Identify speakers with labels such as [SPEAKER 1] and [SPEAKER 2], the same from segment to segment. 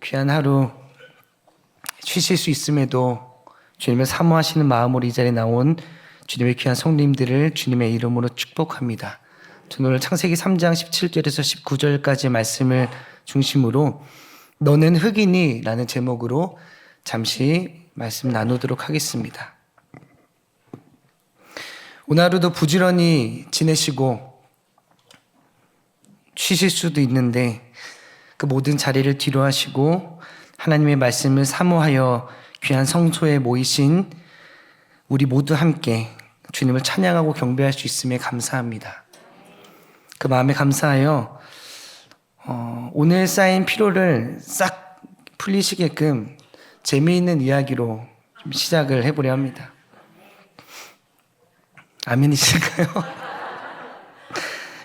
[SPEAKER 1] 귀한 하루 쉬실 수 있음에도 주님을 사모하시는 마음으로 이 자리에 나온 주님의 귀한 성도님들을 주님의 이름으로 축복합니다. 저는 오늘 창세기 3장 17절에서 19절까지 말씀을 중심으로 너는 흙이니? 라는 제목으로 잠시 말씀 나누도록 하겠습니다. 오늘 하루도 부지런히 지내시고 쉬실 수도 있는데 그 모든 자리를 뒤로 하시고 하나님의 말씀을 사모하여 귀한 성소에 모이신 우리 모두 함께 주님을 찬양하고 경배할 수 있음에 감사합니다. 그 마음에 감사하여 오늘 쌓인 피로를 싹 풀리시게끔 재미있는 이야기로 좀 시작을 해보려 합니다. 아멘이실까요?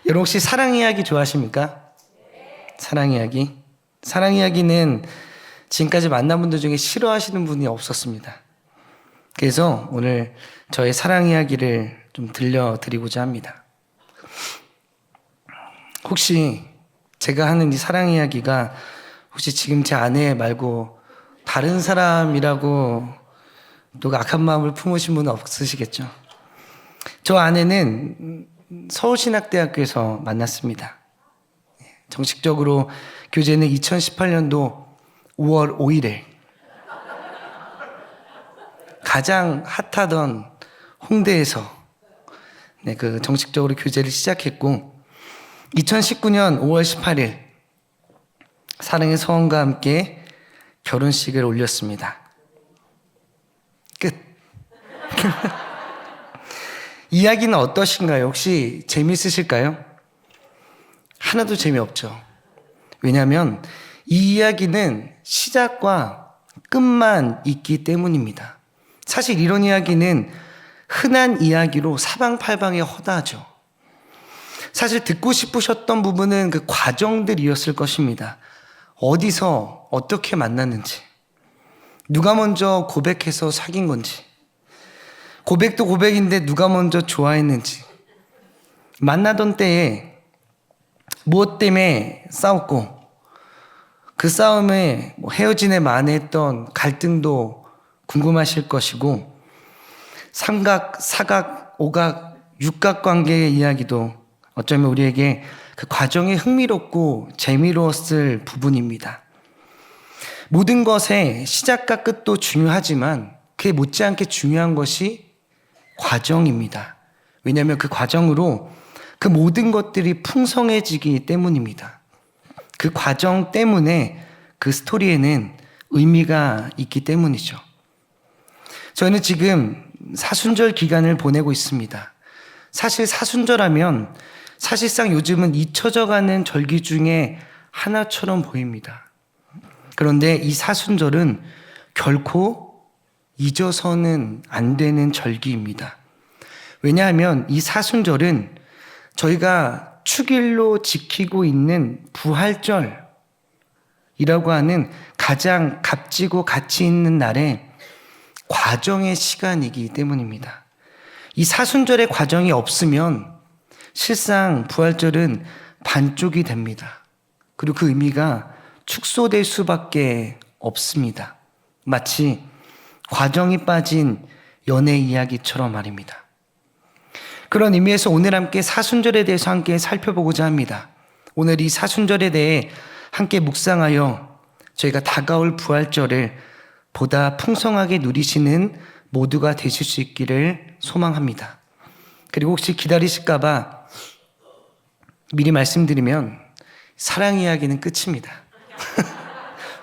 [SPEAKER 1] 여러분 혹시 사랑 이야기 좋아하십니까? 사랑 이야기? 사랑 이야기는 지금까지 만난 분들 중에 싫어하시는 분이 없었습니다. 그래서 오늘 저의 사랑 이야기를 좀 들려드리고자 합니다. 혹시 제가 하는 이 사랑 이야기가 혹시 지금 제 아내 말고 다른 사람이라고 누가 악한 마음을 품으신 분은 없으시겠죠? 저 아내는 서울신학대학교에서 만났습니다. 정식적으로 교제는 2018년도 5월 5일에 가장 핫하던 홍대에서 그 정식적으로 교제를 시작했고 2019년 5월 18일 사랑의 서원과 함께 결혼식을 올렸습니다. 끝. 이야기는 어떠신가요? 혹시 재미있으실까요? 하나도 재미없죠. 왜냐하면 이 이야기는 시작과 끝만 있기 때문입니다. 사실 이런 이야기는 흔한 이야기로 사방팔방에 허다하죠. 사실 듣고 싶으셨던 부분은 그 과정들이었을 것입니다. 어디서 어떻게 만났는지, 누가 먼저 고백해서 사귄 건지, 고백도 고백인데 누가 먼저 좋아했는지, 만나던 때에 무엇 때문에 싸웠고 그 싸움에 헤어지네 만회했던 갈등도 궁금하실 것이고 삼각, 사각, 오각, 육각 관계의 이야기도 어쩌면 우리에게 그 과정이 흥미롭고 재미로웠을 부분입니다. 모든 것의 시작과 끝도 중요하지만 그에 못지않게 중요한 것이 과정입니다. 왜냐하면 그 과정으로 그 모든 것들이 풍성해지기 때문입니다. 그 과정 때문에 그 스토리에는 의미가 있기 때문이죠. 저는 지금 사순절 기간을 보내고 있습니다. 사실 사순절하면 사실상 요즘은 잊혀져가는 절기 중에 하나처럼 보입니다. 그런데 이 사순절은 결코 잊어서는 안 되는 절기입니다. 왜냐하면 이 사순절은 저희가 축일로 지키고 있는 부활절이라고 하는 가장 값지고 가치 있는 날에 과정의 시간이기 때문입니다. 이 사순절의 과정이 없으면 실상 부활절은 반쪽이 됩니다. 그리고 그 의미가 축소될 수밖에 없습니다. 마치 과정이 빠진 연애 이야기처럼 말입니다. 그런 의미에서 오늘 함께 사순절에 대해서 함께 살펴보고자 합니다. 오늘 이 사순절에 대해 함께 묵상하여 저희가 다가올 부활절을 보다 풍성하게 누리시는 모두가 되실 수 있기를 소망합니다. 그리고 혹시 기다리실까봐 미리 말씀드리면 사랑 이야기는 끝입니다.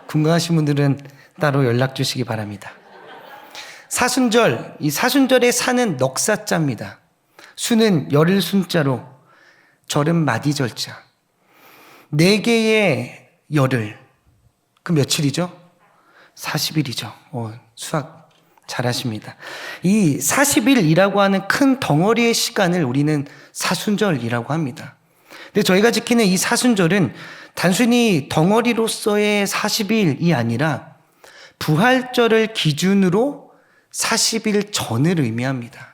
[SPEAKER 1] 궁금하신 분들은 따로 연락 주시기 바랍니다. 사순절, 이 사순절의 사는 넉사자입니다. 수는 열을 순자로, 절은 마디절자. 4개의 열을, 그 며칠이죠? 40일이죠. 수학 잘하십니다. 이 40일이라고 하는 큰 덩어리의 시간을 우리는 사순절이라고 합니다. 근데 저희가 지키는 이 사순절은 단순히 덩어리로서의 40일이 아니라 부활절을 기준으로 40일 전을 의미합니다.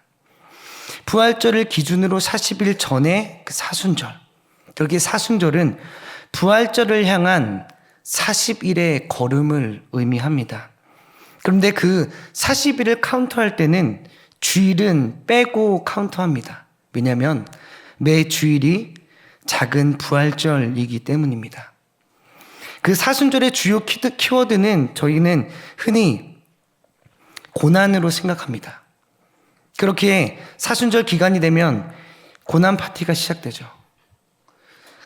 [SPEAKER 1] 부활절을 기준으로 40일 전에 그 사순절. 그렇게 사순절은 부활절을 향한 40일의 걸음을 의미합니다. 그런데 그 40일을 카운트할 때는 주일은 빼고 카운트합니다. 왜냐하면 매 주일이 작은 부활절이기 때문입니다. 그 사순절의 주요 키워드는 저희는 흔히 고난으로 생각합니다. 그렇게 사순절 기간이 되면 고난 파티가 시작되죠.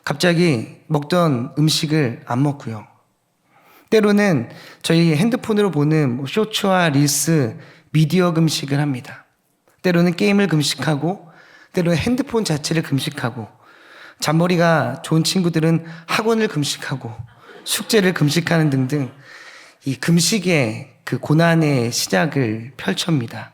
[SPEAKER 1] 갑자기 먹던 음식을 안 먹고요. 때로는 저희 핸드폰으로 보는 쇼츠와 릴스, 미디어 금식을 합니다. 때로는 게임을 금식하고, 때로는 핸드폰 자체를 금식하고, 잔머리가 좋은 친구들은 학원을 금식하고, 숙제를 금식하는 등등 이 금식의 그 고난의 시작을 펼칩니다.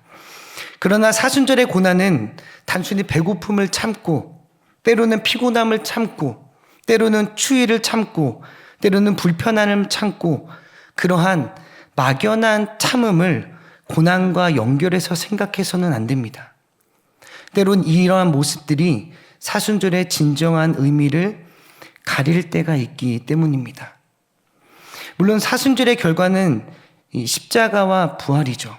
[SPEAKER 1] 그러나 사순절의 고난은 단순히 배고픔을 참고, 때로는 피곤함을 참고, 때로는 추위를 참고, 때로는 불편함을 참고, 그러한 막연한 참음을 고난과 연결해서 생각해서는 안 됩니다. 때론 이러한 모습들이 사순절의 진정한 의미를 가릴 때가 있기 때문입니다. 물론 사순절의 결과는 십자가와 부활이죠.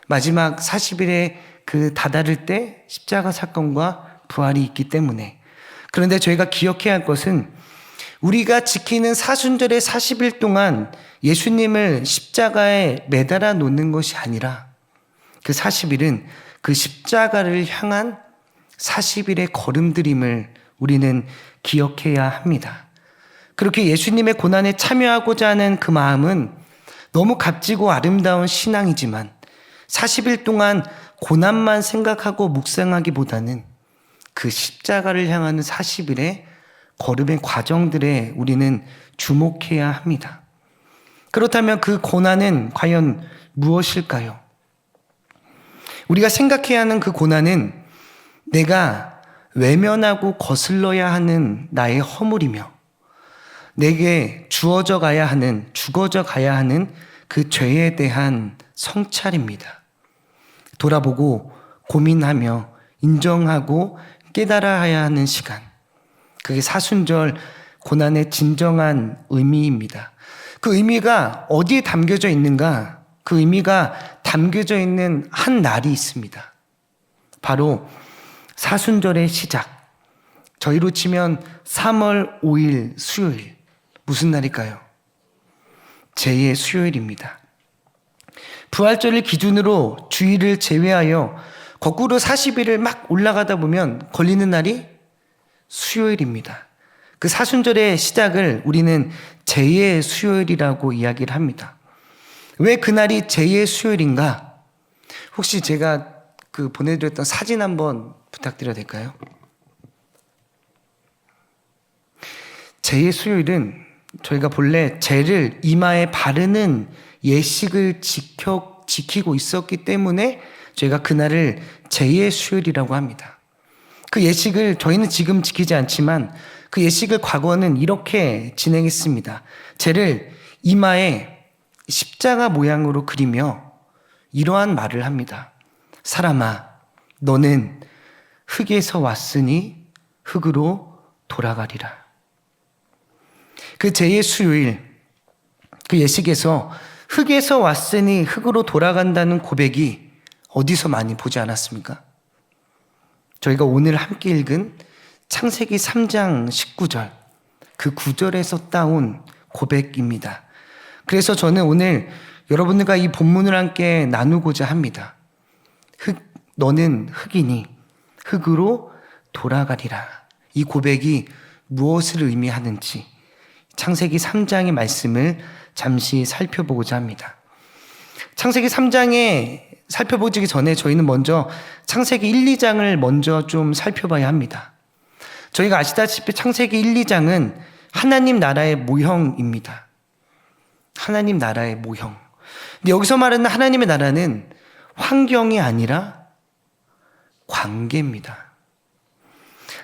[SPEAKER 1] 마지막 40일에 그 다다를 때 십자가 사건과 부활이 있기 때문에. 그런데 저희가 기억해야 할 것은 우리가 지키는 사순절의 40일 동안 예수님을 십자가에 매달아 놓는 것이 아니라 그 40일은 그 십자가를 향한 40일의 걸음들임을 우리는 기억해야 합니다. 그렇게 예수님의 고난에 참여하고자 하는 그 마음은 너무 값지고 아름다운 신앙이지만 40일 동안 고난만 생각하고 묵상하기보다는 그 십자가를 향하는 40일의 걸음의 과정들에 우리는 주목해야 합니다. 그렇다면 그 고난은 과연 무엇일까요? 우리가 생각해야 하는 그 고난은 내가 외면하고 거슬러야 하는 나의 허물이며 내게 주어져 가야 하는, 죽어져 가야 하는 그 죄에 대한 성찰입니다. 돌아보고 고민하며 인정하고 깨달아야 하는 시간. 그게 사순절 고난의 진정한 의미입니다. 그 의미가 어디에 담겨져 있는가? 그 의미가 담겨져 있는 한 날이 있습니다. 바로 사순절의 시작. 저희로 치면 3월 5일 수요일. 무슨 날일까요? 제2의 수요일입니다. 부활절을 기준으로 주일을 제외하여 거꾸로 40일을 막 올라가다 보면 걸리는 날이 수요일입니다. 그 사순절의 시작을 우리는 제2의 수요일이라고 이야기를 합니다. 왜 그날이 제2의 수요일인가? 혹시 제가 보내드렸던 사진 한번 부탁드려도 될까요? 제2의 수요일은 저희가 본래 제를 이마에 바르는 예식을 지키고 있었기 때문에 저희가 그날을 제2의 수요일이라고 합니다. 그 예식을 저희는 지금 지키지 않지만 그 예식을 과거는 이렇게 진행했습니다. 제를 이마에 십자가 모양으로 그리며 이러한 말을 합니다. 사람아, 너는 흙에서 왔으니 흙으로 돌아가리라. 그 제2의 수요일, 그 예식에서 흙에서 왔으니 흙으로 돌아간다는 고백이 어디서 많이 보지 않았습니까? 저희가 오늘 함께 읽은 창세기 3장 19절, 그 구절에서 따온 고백입니다. 그래서 저는 오늘 여러분들과 이 본문을 함께 나누고자 합니다. 너는 흙이니 흙으로 돌아가리라. 이 고백이 무엇을 의미하는지 창세기 3장의 말씀을 잠시 살펴보고자 합니다. 창세기 3장에 살펴보기 전에 저희는 먼저 창세기 1, 2장을 먼저 좀 살펴봐야 합니다. 저희가 아시다시피 창세기 1, 2장은 하나님 나라의 모형입니다. 하나님 나라의 모형. 근데 여기서 말하는 하나님의 나라는 환경이 아니라 관계입니다.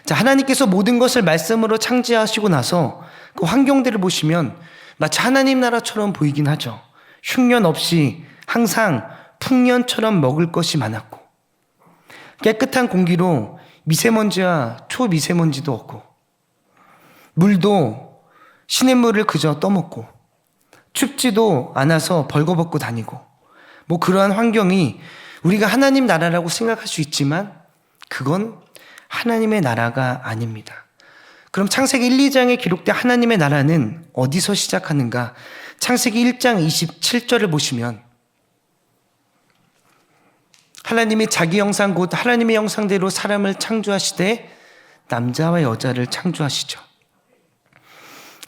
[SPEAKER 1] 자, 하나님께서 모든 것을 말씀으로 창조하시고 나서 그 환경들을 보시면 마치 하나님 나라처럼 보이긴 하죠. 흉년 없이 항상 풍년처럼 먹을 것이 많았고 깨끗한 공기로 미세먼지와 초미세먼지도 없고 물도 시냇물을 그저 떠먹고 춥지도 않아서 벌거벗고 다니고 뭐 그러한 환경이 우리가 하나님 나라라고 생각할 수 있지만 그건 하나님의 나라가 아닙니다. 그럼 창세기 1, 2장에 기록된 하나님의 나라는 어디서 시작하는가? 창세기 1장 27절을 보시면 하나님이 자기 형상 곧 하나님의 형상대로 사람을 창조하시되 남자와 여자를 창조하시죠.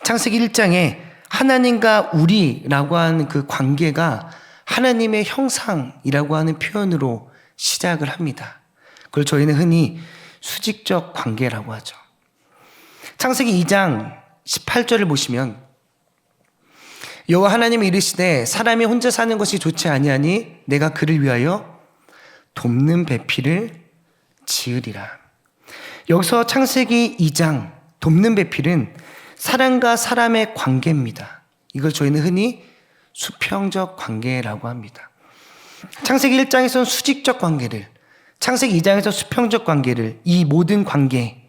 [SPEAKER 1] 창세기 1장에 하나님과 우리라고 하는 그 관계가 하나님의 형상이라고 하는 표현으로 시작을 합니다. 그걸 저희는 흔히 수직적 관계라고 하죠. 창세기 2장 18절을 보시면 여호와 하나님이 이르시되 사람이 혼자 사는 것이 좋지 아니하니 내가 그를 위하여 돕는 배필을 지으리라. 여기서 창세기 2장 돕는 배필은 사람과 사람의 관계입니다. 이걸 저희는 흔히 수평적 관계라고 합니다. 창세기 1장에서는 수직적 관계를, 창세기 2장에서 수평적 관계를, 이 모든 관계,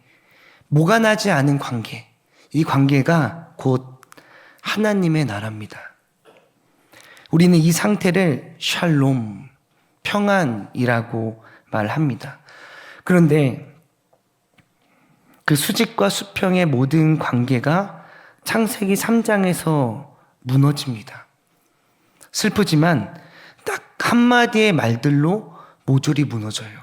[SPEAKER 1] 모가 나지 않은 관계, 이 관계가 곧 하나님의 나라입니다. 우리는 이 상태를 샬롬, 평안이라고 말합니다. 그런데 그 수직과 수평의 모든 관계가 창세기 3장에서 무너집니다. 슬프지만 딱 한마디의 말들로 모조리 무너져요.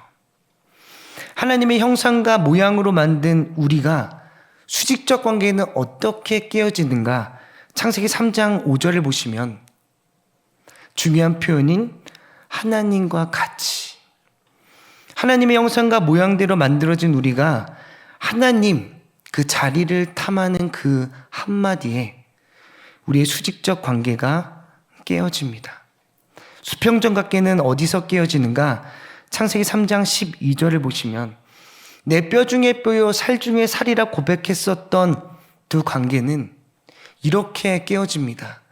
[SPEAKER 1] 하나님의 형상과 모양으로 만든 우리가 수직적 관계는 어떻게 깨어지는가? 창세기 3장 5절을 보시면 중요한 표현인 하나님과 같이, 하나님의 형상과 모양대로 만들어진 우리가 하나님 그 자리를 탐하는 그 한마디에 우리의 수직적 관계가 깨어집니다. 수평적 관계는 어디서 깨어지는가? 창세기 3장 12절을 보시면 내 뼈 중에 뼈요 살 중에 살이라 고백했었던 두 관계는 이렇게 깨어집니다.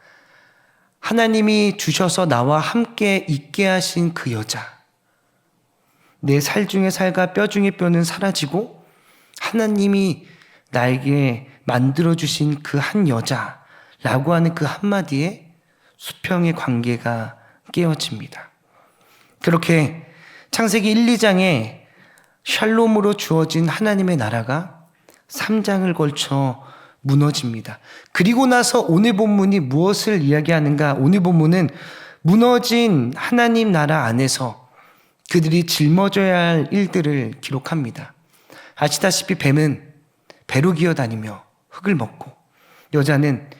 [SPEAKER 1] 하나님이 주셔서 나와 함께 있게 하신 그 여자, 내 살 중에 살과 뼈 중에 뼈는 사라지고 하나님이 나에게 만들어주신 그 한 여자라고 하는 그 한마디에 수평의 관계가 깨어집니다. 그렇게 창세기 1, 2장에 샬롬으로 주어진 하나님의 나라가 3장을 걸쳐 무너집니다. 그리고 나서 오늘 본문이 무엇을 이야기하는가? 오늘 본문은 무너진 하나님 나라 안에서 그들이 짊어져야 할 일들을 기록합니다. 아시다시피 뱀은 배로 기어다니며 흙을 먹고 여자는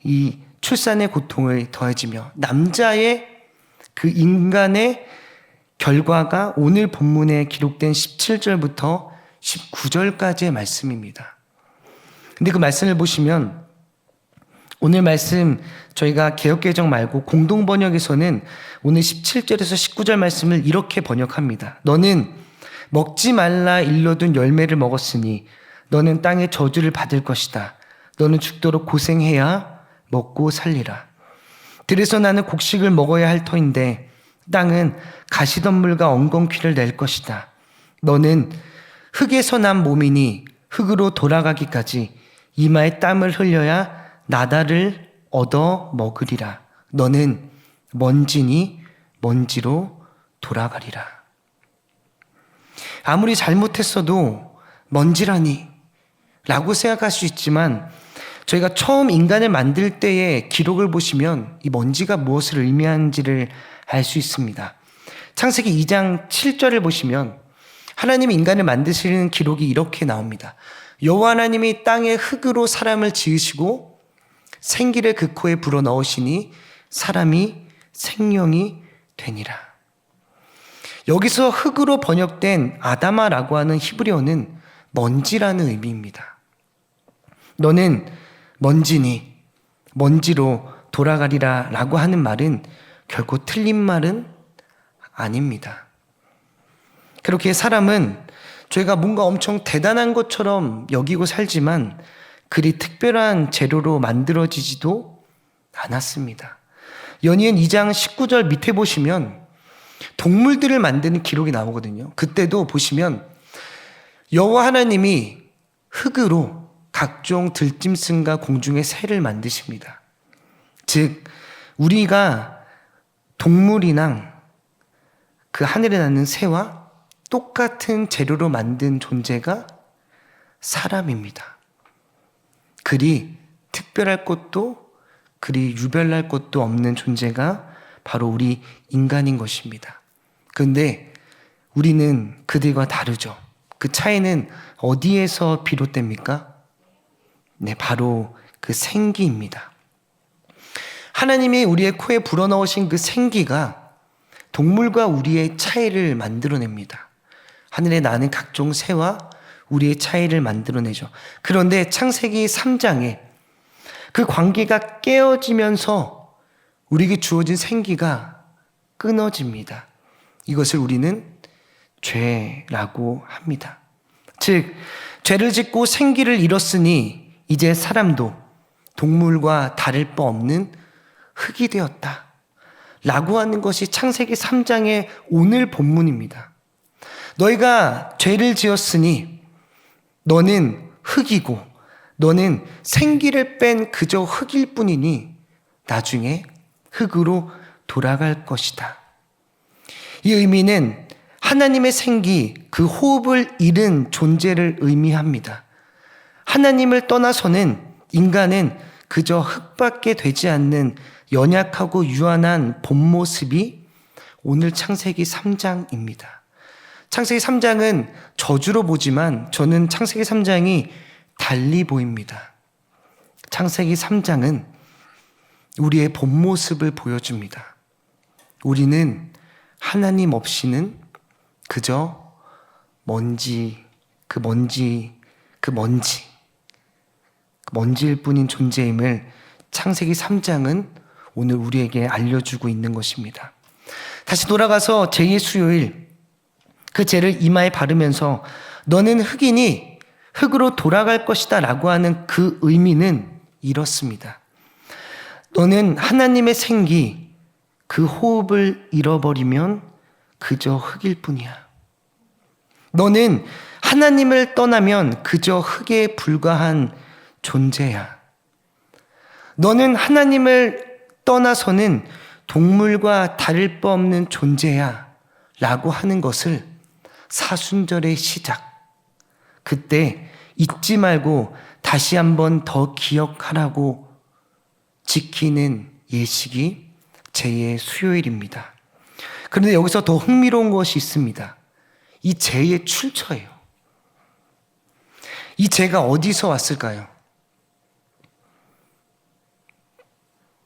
[SPEAKER 1] 이 출산의 고통을 더해지며 남자의 그 인간의 결과가 오늘 본문에 기록된 17절부터 19절까지의 말씀입니다. 근데 그 말씀을 보시면 오늘 말씀 저희가 개역개정 말고 공동번역에서는 오늘 17절에서 19절 말씀을 이렇게 번역합니다. 너는 먹지 말라 일러둔 열매를 먹었으니 너는 땅의 저주를 받을 것이다. 너는 죽도록 고생해야 먹고 살리라. 들에서 나는 곡식을 먹어야 할 터인데 땅은 가시덤불과 엉겅퀴를 낼 것이다. 너는 흙에서 난 몸이니 흙으로 돌아가기까지 이마에 땀을 흘려야 나다를 얻어 먹으리라. 너는 먼지니 먼지로 돌아가리라. 아무리 잘못했어도 먼지라니 라고 생각할 수 있지만 저희가 처음 인간을 만들 때의 기록을 보시면 이 먼지가 무엇을 의미하는지를 알 수 있습니다. 창세기 2장 7절을 보시면 하나님이 인간을 만드시는 기록이 이렇게 나옵니다. 여호와 하나님이 땅의 흙으로 사람을 지으시고 생기를 그 코에 불어넣으시니 사람이 생명이 되니라. 여기서 흙으로 번역된 아다마라고 하는 히브리어는 먼지라는 의미입니다. 너는 먼지니 먼지로 돌아가리라 라고 하는 말은 결코 틀린 말은 아닙니다. 그렇게 사람은 저희가 뭔가 엄청 대단한 것처럼 여기고 살지만 그리 특별한 재료로 만들어지지도 않았습니다. 연이은 2장 19절 밑에 보시면 동물들을 만드는 기록이 나오거든요. 그때도 보시면 여호와 하나님이 흙으로 각종 들짐승과 공중의 새를 만드십니다. 즉 우리가 동물이나 그 하늘에 나는 새와 똑같은 재료로 만든 존재가 사람입니다. 그리 특별할 것도 그리 유별날 것도 없는 존재가 바로 우리 인간인 것입니다. 그런데 우리는 그들과 다르죠. 그 차이는 어디에서 비롯됩니까? 네, 바로 그 생기입니다. 하나님이 우리의 코에 불어넣으신 그 생기가 동물과 우리의 차이를 만들어냅니다. 하늘에 나는 각종 새와 우리의 차이를 만들어내죠. 그런데 창세기 3장에 그 관계가 깨어지면서 우리에게 주어진 생기가 끊어집니다. 이것을 우리는 죄라고 합니다. 즉 죄를 짓고 생기를 잃었으니 이제 사람도 동물과 다를 바 없는 흙이 되었다 라고 하는 것이 창세기 3장의 오늘 본문입니다. 너희가 죄를 지었으니 너는 흙이고 너는 생기를 뺀 그저 흙일 뿐이니 나중에 흙으로 돌아갈 것이다. 이 의미는 하나님의 생기, 그 호흡을 잃은 존재를 의미합니다. 하나님을 떠나서는 인간은 그저 흙밖에 되지 않는 연약하고 유한한 본 모습이 오늘 창세기 3장입니다. 창세기 3장은 저주로 보지만 저는 창세기 3장이 달리 보입니다. 창세기 3장은 우리의 본 모습을 보여줍니다. 우리는 하나님 없이는 그저 먼지일 뿐인 존재임을 창세기 3장은 오늘 우리에게 알려주고 있는 것입니다. 다시 돌아가서 제2의 수요일 그 죄를 이마에 바르면서 너는 흙이니 흙으로 돌아갈 것이다 라고 하는 그 의미는 이렇습니다. 너는 하나님의 생기, 그 호흡을 잃어버리면 그저 흙일 뿐이야. 너는 하나님을 떠나면 그저 흙에 불과한 존재야. 너는 하나님을 떠나서는 동물과 다를 바 없는 존재야 라고 하는 것을 사순절의 시작, 그때 잊지 말고 다시 한번 더 기억하라고 지키는 예식이 제2의 수요일입니다. 그런데 여기서 더 흥미로운 것이 있습니다. 이 죄의 출처예요. 이 죄가 어디서 왔을까요?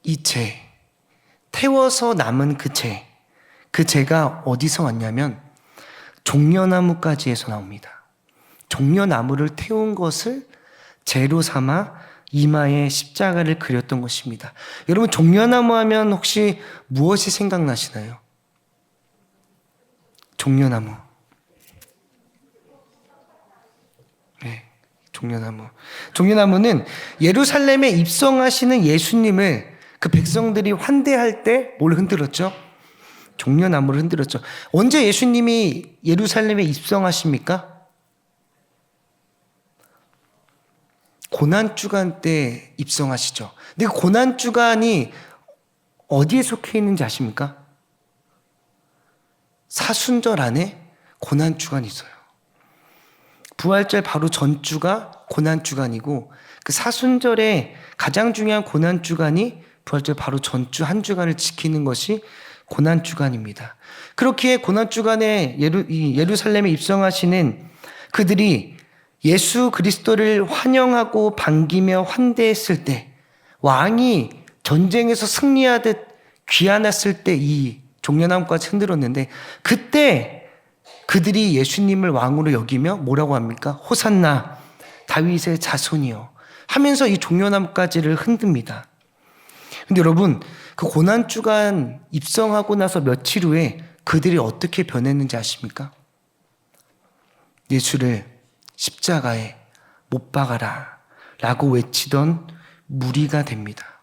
[SPEAKER 1] 이 죄, 태워서 남은 그 죄가 어디서 왔냐면 종려나무가지에서 나옵니다. 종려나무를 태운 것을 재로 삼아 이마에 십자가를 그렸던 것입니다. 여러분, 종려나무 하면 혹시 무엇이 생각나시나요? 종려나무. 네, 종려나무. 종려나무는 예루살렘에 입성하시는 예수님을 그 백성들이 환대할 때 뭘 흔들었죠? 종려나무를 흔들었죠. 언제 예수님이 예루살렘에 입성하십니까? 고난주간 때 입성하시죠. 근데 그 고난주간이 어디에 속해 있는지 아십니까? 사순절 안에 고난주간이 있어요. 부활절 바로 전주가 고난주간이고 그 사순절에 가장 중요한 고난주간이 부활절 바로 전주 한 주간을 지키는 것이 고난주간입니다. 그렇기에 고난주간에 예루살렘에 입성하시는 그들이 예수 그리스도를 환영하고 반기며 환대했을 때, 왕이 전쟁에서 승리하듯 귀환했을 때 이 종려나무까지 흔들었는데, 그때 그들이 예수님을 왕으로 여기며 뭐라고 합니까? 호산나 다윗의 자손이요 하면서 이 종려나무까지를 흔듭니다. 근데 여러분, 그 고난주간 입성하고 나서 며칠 후에 그들이 어떻게 변했는지 아십니까? 예수를 십자가에 못 박아라 라고 외치던 무리가 됩니다.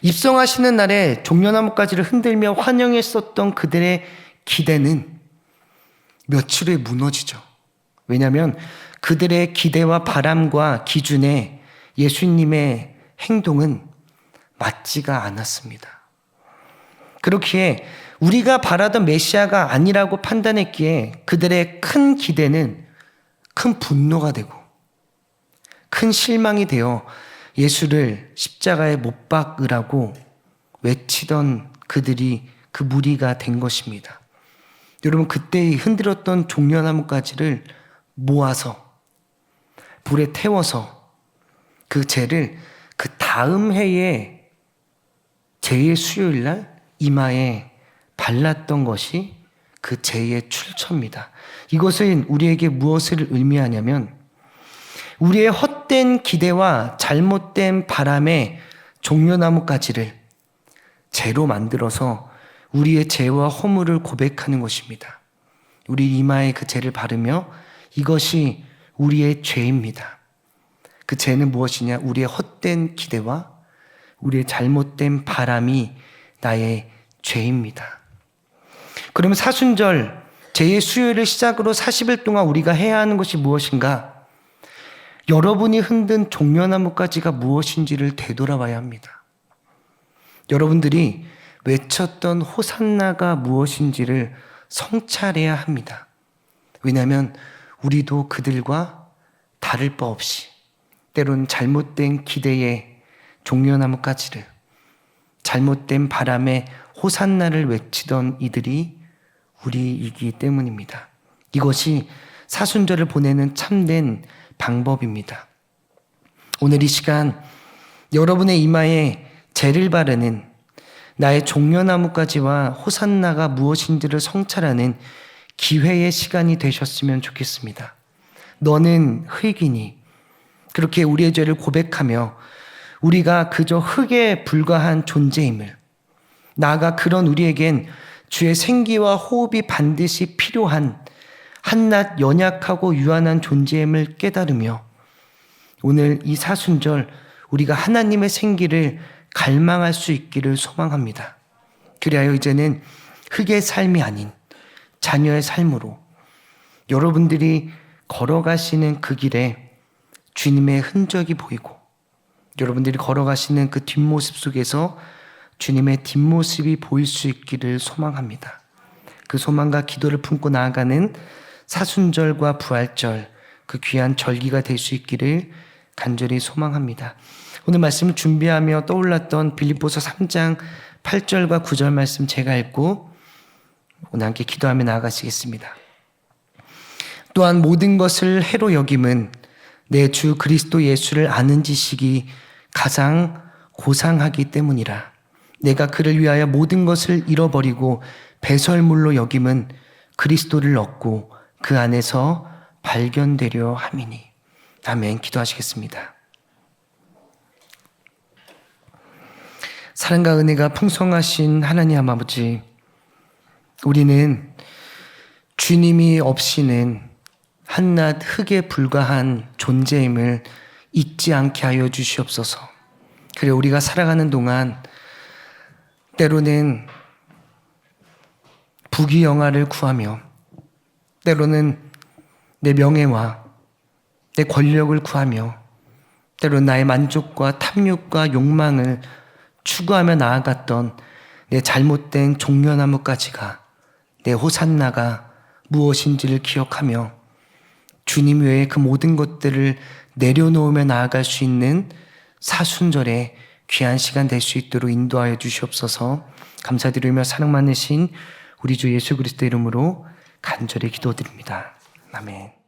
[SPEAKER 1] 입성하시는 날에 종려나무가지를 흔들며 환영했었던 그들의 기대는 며칠 후에 무너지죠. 왜냐하면 그들의 기대와 바람과 기준에 예수님의 행동은 맞지가 않았습니다. 그렇기에 우리가 바라던 메시아가 아니라고 판단했기에 그들의 큰 기대는 큰 분노가 되고 큰 실망이 되어 예수를 십자가에 못 박으라고 외치던 그들이 그 무리가 된 것입니다. 여러분, 그때 흔들었던 종려나무가지를 모아서 불에 태워서 그 재를 그 다음 해에 재의 수요일 날 이마에 발랐던 것이 그 재의 출처입니다. 이것은 우리에게 무엇을 의미하냐면 우리의 헛된 기대와 잘못된 바람에 종려나무가지를 재로 만들어서 우리의 죄와 허물을 고백하는 것입니다. 우리 이마에 그 재를 바르며 이것이 우리의 죄입니다. 그 죄는 무엇이냐? 우리의 헛된 기대와 우리의 잘못된 바람이 나의 죄입니다. 그러면 사순절, 죄의 수요일을 시작으로 40일 동안 우리가 해야 하는 것이 무엇인가? 여러분이 흔든 종려나무가지가 무엇인지를 되돌아봐야 합니다. 여러분들이 외쳤던 호산나가 무엇인지를 성찰해야 합니다. 왜냐하면 우리도 그들과 다를 바 없이 때로는 잘못된 기대에 종려나무가지를, 잘못된 바람에 호산나를 외치던 이들이 우리이기 때문입니다. 이것이 사순절을 보내는 참된 방법입니다. 오늘 이 시간 여러분의 이마에 재를 바르는 나의 종려나무가지와 호산나가 무엇인지를 성찰하는 기회의 시간이 되셨으면 좋겠습니다. 너는 흙이니, 그렇게 우리의 죄를 고백하며 우리가 그저 흙에 불과한 존재임을, 나아가 그런 우리에겐 주의 생기와 호흡이 반드시 필요한 한낱 연약하고 유한한 존재임을 깨달으며 오늘 이 사순절 우리가 하나님의 생기를 갈망할 수 있기를 소망합니다. 그리하여 이제는 흙의 삶이 아닌 자녀의 삶으로 여러분들이 걸어가시는 그 길에 주님의 흔적이 보이고 여러분들이 걸어가시는 그 뒷모습 속에서 주님의 뒷모습이 보일 수 있기를 소망합니다. 그 소망과 기도를 품고 나아가는 사순절과 부활절, 그 귀한 절기가 될 수 있기를 간절히 소망합니다. 오늘 말씀을 준비하며 떠올랐던 빌립보서 3장 8절과 9절 말씀 제가 읽고 오늘 함께 기도하며 나아가시겠습니다. 또한 모든 것을 해로 여김은 내 주 그리스도 예수를 아는 지식이 가장 고상하기 때문이라. 내가 그를 위하여 모든 것을 잃어버리고 배설물로 여김은 그리스도를 얻고 그 안에서 발견되려 함이니. 아멘. 기도하시겠습니다. 사랑과 은혜가 풍성하신 하나님 아버지, 우리는 주님이 없이는 한낱 흙에 불과한 존재임을 잊지 않게 하여 주시옵소서. 그래 우리가 살아가는 동안 때로는 부귀영화를 구하며 때로는 내 명예와 내 권력을 구하며 때로는 나의 만족과 탐욕과 욕망을 추구하며 나아갔던 내 잘못된 종려나무가지가, 내 호산나가 무엇인지를 기억하며 주님 외에 그 모든 것들을 내려놓으며 나아갈 수 있는 사순절의 귀한 시간 될 수 있도록 인도하여 주시옵소서. 감사드리며 사랑 많으신 우리 주 예수 그리스도 이름으로 간절히 기도드립니다. 아멘.